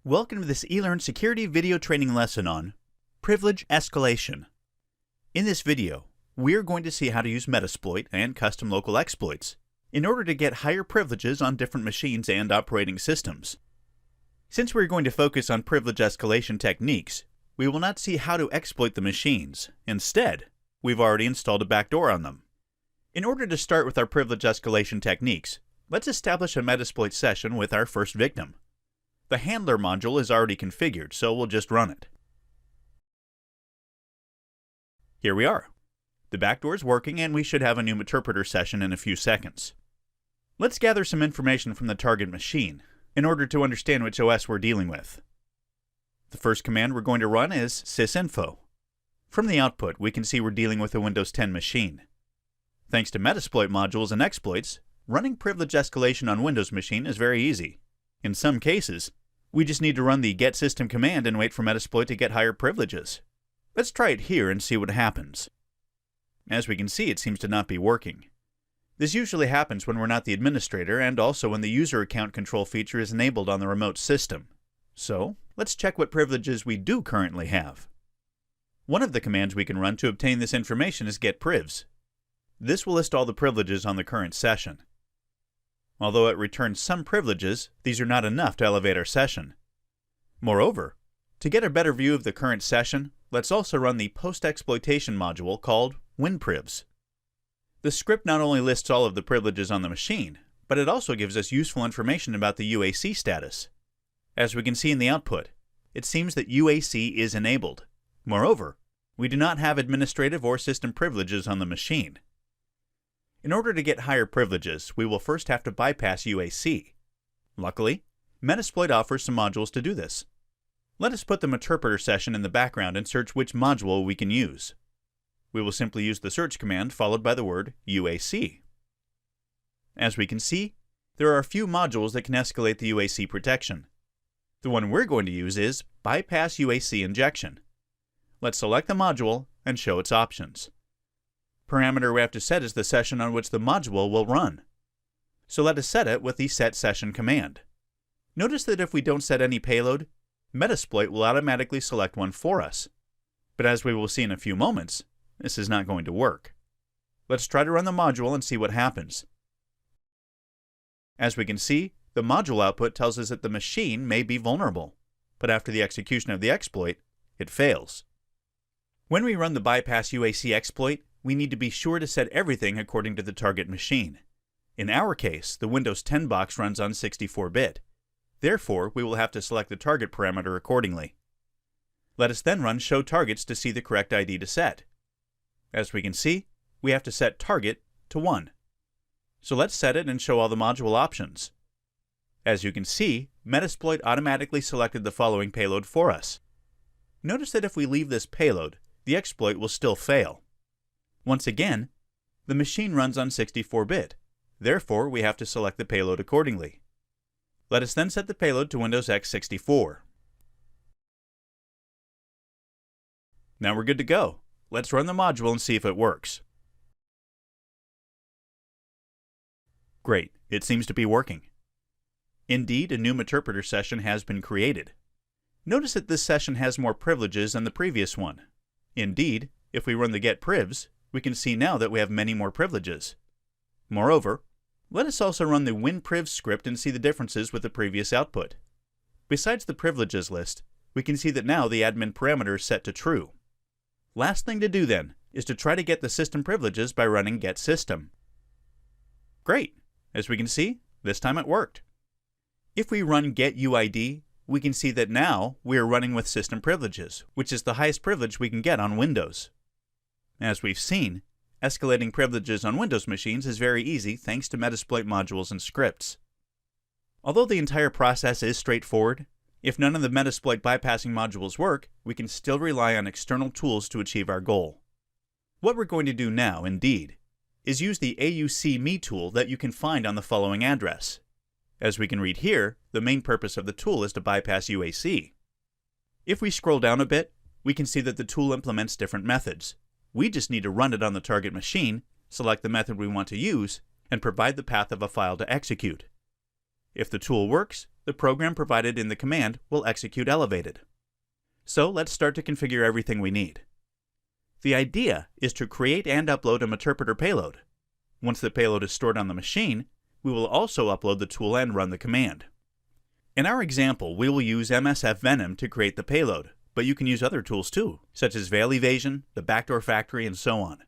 Welcome to this eLearn security video training lesson on privilege escalation. In this video, we're going to see how to use Metasploit and custom local exploits in order to get higher privileges on different machines and operating systems. Since we're going to focus on privilege escalation techniques, we will not see how to exploit the machines. Instead, we've already installed a backdoor on them. In order to start with our privilege escalation techniques, let's establish a Metasploit session with our first victim. The handler module is already configured, so we'll just run it. Here we are. The backdoor is working and we should have a new interpreter session in a few seconds. Let's gather some information from the target machine in order to understand which OS we're dealing with. The first command we're going to run is sysinfo. From the output, we can see we're dealing with a Windows 10 machine. Thanks to Metasploit modules and exploits, running privilege escalation on Windows machine is very easy. In some cases, we just need to run the get system command and wait for Metasploit to get higher privileges. Let's try it here and see what happens. As we can see, it seems to not be working. This usually happens when we're not the administrator and also when the user account control feature is enabled on the remote system. So, let's check what privileges we do currently have. One of the commands we can run to obtain this information is getPrivs. This will list all the privileges on the current session. Although it returns some privileges, these are not enough to elevate our session. Moreover, to get a better view of the current session, let's also run the Post Exploitation module called winprivs. The script not only lists all of the privileges on the machine, but it also gives us useful information about the UAC status. As we can see in the output, it seems that UAC is enabled. Moreover, we do not have administrative or system privileges on the machine. In order to get higher privileges, we will first have to bypass UAC. Luckily, Metasploit offers some modules to do this. Let us put the interpreter session in the background and search which module we can use. We will simply use the search command followed by the word UAC. As we can see, there are a few modules that can escalate the UAC protection. The one we're going to use is Bypass UAC Injection. Let's select the module and show its options. Parameter we have to set is the session on which the module will run. So let us set it with the set session command. Notice that if we don't set any payload, Metasploit will automatically select one for us. But as we will see in a few moments, this is not going to work. Let's try to run the module and see what happens. As we can see, the module output tells us that the machine may be vulnerable, but after the execution of the exploit, it fails. When we run the Bypass UAC exploit, we need to be sure to set everything according to the target machine. In our case, the Windows 10 box runs on 64-bit. Therefore, we will have to select the target parameter accordingly. Let us then run show targets to see the correct ID to set. As we can see, we have to set target to 1. So let's set it and show all the module options. As you can see, Metasploit automatically selected the following payload for us. Notice that if we leave this payload, the exploit will still fail. Once again, the machine runs on 64-bit. Therefore, we have to select the payload accordingly. Let us then set the payload to Windows x64. Now we're good to go. Let's run the module and see if it works. Great, it seems to be working. Indeed, a new interpreter session has been created. Notice that this session has more privileges than the previous one. Indeed, if we run the getPrivs, we can see now that we have many more privileges. Moreover, let us also run the winprivs script and see the differences with the previous output. Besides the privileges list, we can see that now the admin parameter is set to true. Last thing to do then is to try to get the system privileges by running getSystem. Great! As we can see, this time it worked. If we run getUID, we can see that now we are running with system privileges, which is the highest privilege we can get on Windows. As we've seen, escalating privileges on Windows machines is very easy thanks to Metasploit modules and scripts. Although the entire process is straightforward, if none of the Metasploit bypassing modules work, we can still rely on external tools to achieve our goal. What we're going to do now, indeed, is use the AUC-me tool that you can find on the following address. As we can read here, the main purpose of the tool is to bypass UAC. If we scroll down a bit, we can see that the tool implements different methods. We just need to run it on the target machine, select the method we want to use, and provide the path of a file to execute. If the tool works, the program provided in the command will execute elevated. So let's start to configure everything we need. The idea is to create and upload a interpreter payload. Once the payload is stored on the machine, we will also upload the tool and run the command. In our example, we will use MSF Venom to create the payload, but you can use other tools too, such as Veil Evasion, the Backdoor Factory, and so on.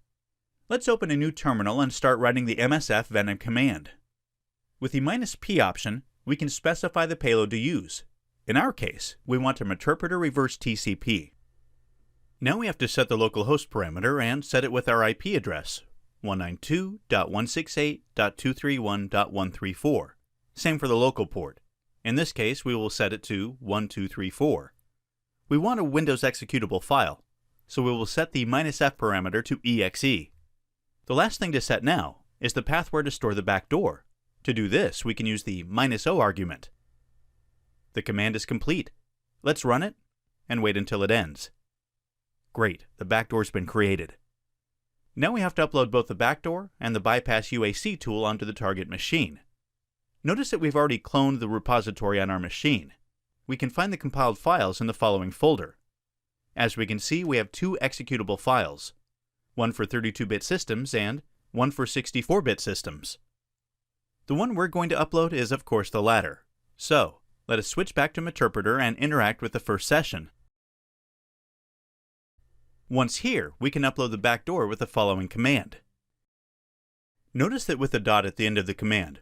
Let's open a new terminal and start writing the MSF Venom command. With the -p option, we can specify the payload to use. In our case, we want an interpreter reverse TCP. Now we have to set the localhost parameter and set it with our IP address, 192.168.231.134. Same for the local port. In this case, we will set it to 1234. We want a Windows executable file, so we will set the -f parameter to exe. The last thing to set now is the path where to store the backdoor. To do this, we can use the -o argument. The command is complete. Let's run it and wait until it ends. Great, the backdoor's been created. Now we have to upload both the backdoor and the bypass UAC tool onto the target machine. Notice that we've already cloned the repository on our machine. We can find the compiled files in the following folder. As we can see, we have two executable files, one for 32-bit systems and one for 64-bit systems. The one we're going to upload is, of course, the latter. So, let us switch back to Meterpreter and interact with the first session. Once here, we can upload the backdoor with the following command. Notice that with the dot at the end of the command,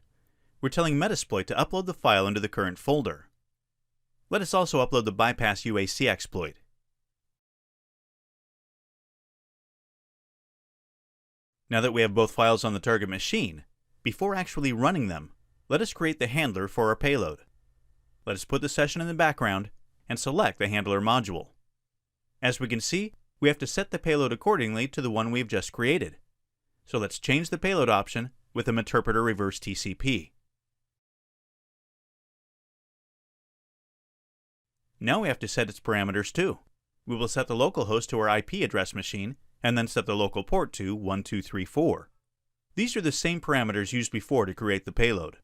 we're telling Metasploit to upload the file into the current folder. Let us also upload the bypass UAC exploit. Now that we have both files on the target machine, before actually running them, let us create the handler for our payload. Let us put the session in the background and select the handler module. As we can see, we have to set the payload accordingly to the one we've just created. So let's change the payload option with the Meterpreter reverse TCP. Now we have to set its parameters too. We will set the localhost to our IP address machine and then set the local port to 1234. These are the same parameters used before to create the payload.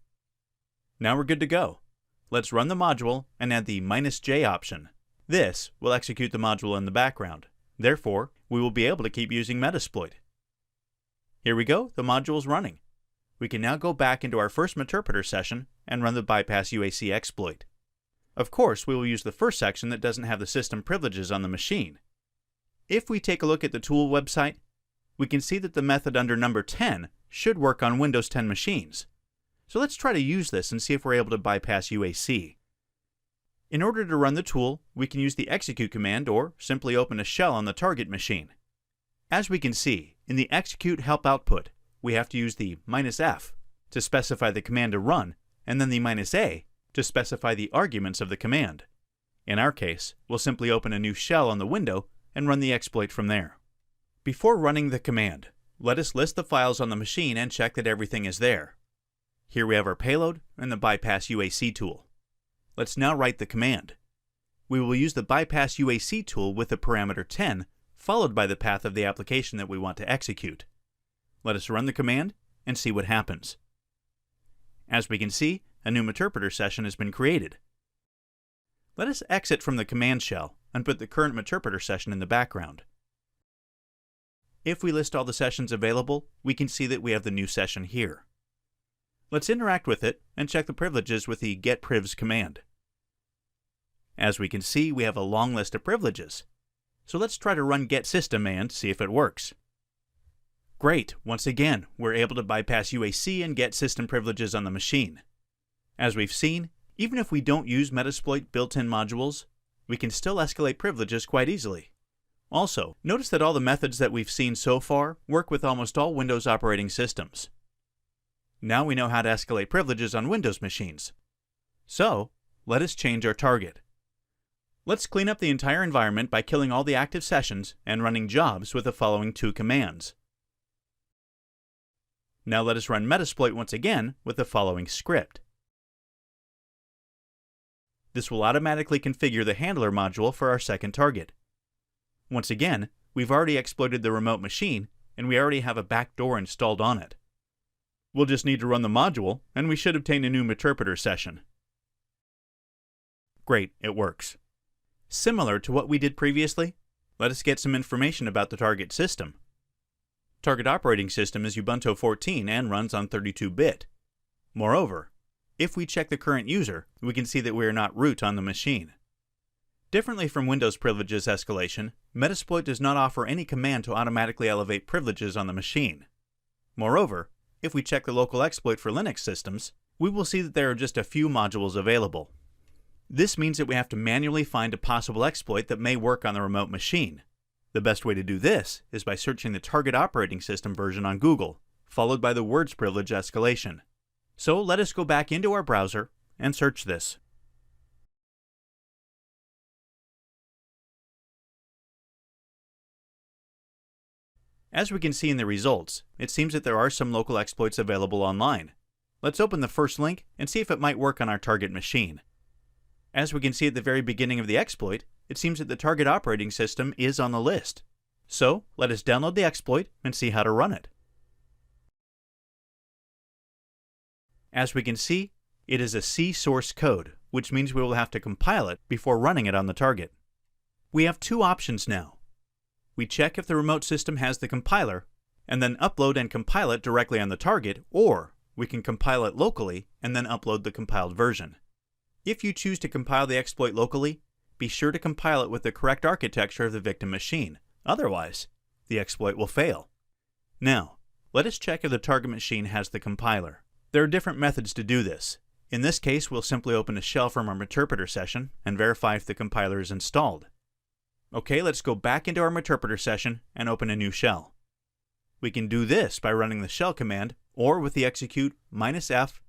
Now we're good to go. Let's run the module and add the -j option. This will execute the module in the background. Therefore, we will be able to keep using Metasploit. Here we go, the module is running. We can now go back into our first Meterpreter session and run the bypass UAC exploit. Of course, we will use the first section that doesn't have the system privileges on the machine. If we take a look at the tool website, we can see that the method under number 10 should work on Windows 10 machines. So let's try to use this and see if we're able to bypass UAC. In order to run the tool, we can use the execute command or simply open a shell on the target machine. As we can see, in the execute help output, we have to use the -f to specify the command to run, and then the -a to specify the arguments of the command. In our case, we'll simply open a new shell on the window and run the exploit from there. Before running the command, let us list the files on the machine and check that everything is there. Here we have our payload and the bypass UAC tool. Let's now write the command. We will use the bypass UAC tool with the parameter 10, followed by the path of the application that we want to execute. Let us run the command and see what happens. As we can see, a new Meterpreter session has been created. Let us exit from the command shell and put the current Meterpreter session in the background. If we list all the sessions available, we can see that we have the new session here. Let's interact with it and check the privileges with the getPrivs command. As we can see, we have a long list of privileges. So let's try to run getSystem and see if it works. Great, once again, we're able to bypass UAC and get system privileges on the machine. As we've seen, even if we don't use Metasploit built-in modules, we can still escalate privileges quite easily. Also, notice that all the methods that we've seen so far work with almost all Windows operating systems. Now we know how to escalate privileges on Windows machines. So, let us change our target. Let's clean up the entire environment by killing all the active sessions and running jobs with the following two commands. Now let us run Metasploit once again with the following script. This will automatically configure the handler module for our second target. Once again, we've already exploited the remote machine, and we already have a backdoor installed on it. We'll just need to run the module, and we should obtain a new interpreter session. Great, it works. Similar to what we did previously, let us get some information about the target system. Target operating system is Ubuntu 14 and runs on 32-bit. Moreover, if we check the current user, we can see that we are not root on the machine. Differently from Windows privileges escalation, Metasploit does not offer any command to automatically elevate privileges on the machine. Moreover, if we check the local exploit for Linux systems, we will see that there are just a few modules available. This means that we have to manually find a possible exploit that may work on the remote machine. The best way to do this is by searching the target operating system version on Google, followed by the words privilege escalation. So let us go back into our browser and search this. As we can see in the results, it seems that there are some local exploits available online. Let's open the first link and see if it might work on our target machine. As we can see at the very beginning of the exploit, it seems that the target operating system is on the list. So let us download the exploit and see how to run it. As we can see, it is a C source code, which means we will have to compile it before running it on the target. We have two options now. We check if the remote system has the compiler, and then upload and compile it directly on the target, or we can compile it locally and then upload the compiled version. If you choose to compile the exploit locally, be sure to compile it with the correct architecture of the victim machine. Otherwise, the exploit will fail. Now, let us check if the target machine has the compiler. There are different methods to do this. In this case, we'll simply open a shell from our interpreter session and verify if the compiler is installed. Okay, let's go back into our interpreter session and open a new shell. We can do this by running the shell command or with the execute -f/bin/sh.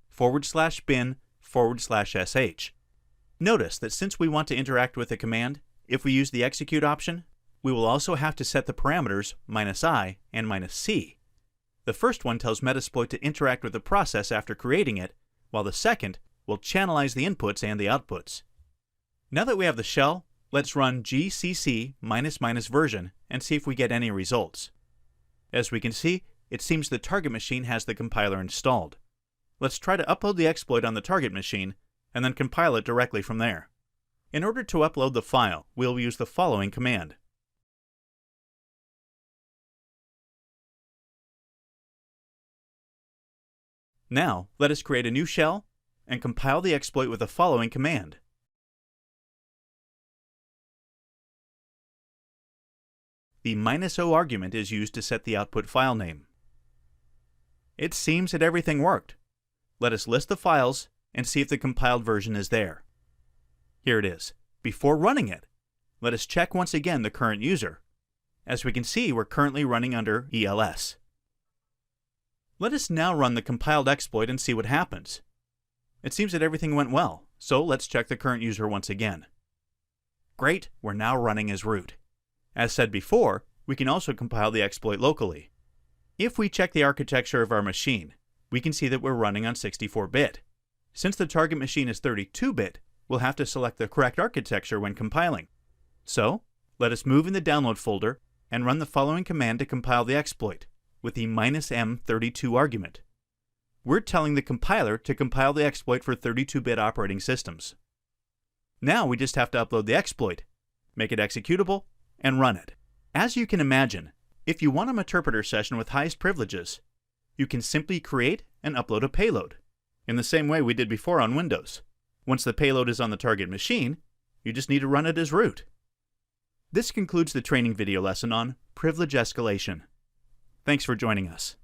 Notice that since we want to interact with the command, if we use the execute option, we will also have to set the parameters -i and -c. The first one tells Metasploit to interact with the process after creating it, while the second will channelize the inputs and the outputs. Now that we have the shell, let's run gcc ---- version and see if we get any results. As we can see, it seems the target machine has the compiler installed. Let's try to upload the exploit on the target machine and then compile it directly from there. In order to upload the file, we'll use the following command. Now, let us create a new shell and compile the exploit with the following command. The -o argument is used to set the output file name. It seems that everything worked. Let us list the files and see if the compiled version is there. Here it is. Before running it, let us check once again the current user. As we can see, we're currently running under ELS. Let us now run the compiled exploit and see what happens. It seems that everything went well, so let's check the current user once again. Great, we're now running as root. As said before, we can also compile the exploit locally. If we check the architecture of our machine, we can see that we're running on 64-bit. Since the target machine is 32-bit, we'll have to select the correct architecture when compiling. So, let us move in the download folder and run the following command to compile the exploit with the -m32 argument. We're telling the compiler to compile the exploit for 32-bit operating systems. Now we just have to upload the exploit, make it executable, and run it. As you can imagine, if you want an interpreter session with highest privileges, you can simply create and upload a payload, in the same way we did before on Windows. Once the payload is on the target machine, you just need to run it as root. This concludes the training video lesson on privilege escalation. Thanks for joining us.